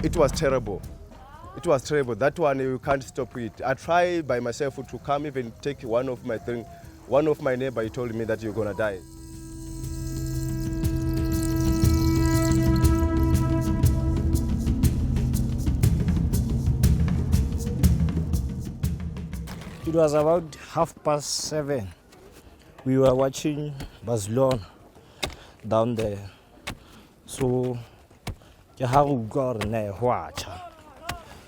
It was terrible. It was terrible. That one, you can't stop it. I tried by myself to come even take one of my things. One of my neighbor, he told me that you're gonna die. It was about 7:30. We were watching Barcelona down there. So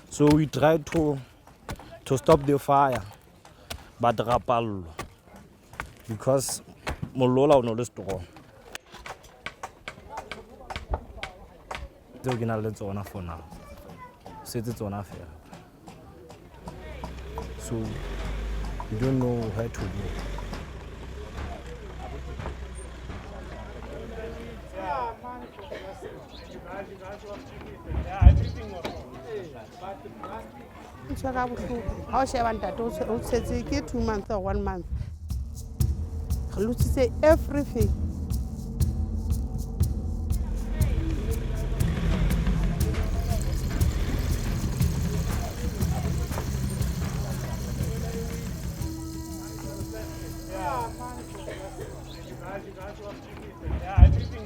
so we tried to stop the fire, but rapallo because molola no strong. So for now. It's on affair. So we don't know where to go. How she want that? 2 months or 1 month. Lucy say everything. Everything